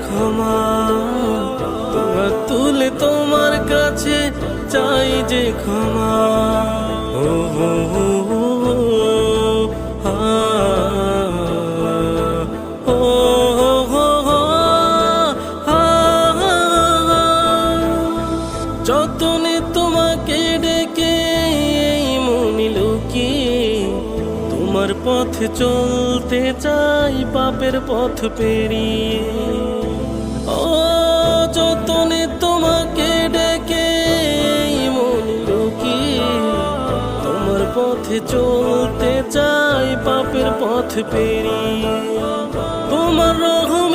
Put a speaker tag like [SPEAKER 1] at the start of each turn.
[SPEAKER 1] ক্ষমা, তোমার তুলে তোমার কাছে চাই যে ক্ষমা। ও হো হো হো, হা, ও হো হো হো, হা, যতনে তোমাকে ডেকে এই মনে লুকিয়ে তোমার পথে চলতে চাই পাপের পথ পেরিয়ে। ও যতনে তোমাকে ডেকে এই মনে লুকিয়ে তোমার পথে চলতে চাই পাপের পথ পেরিয়ে। তোমার রহম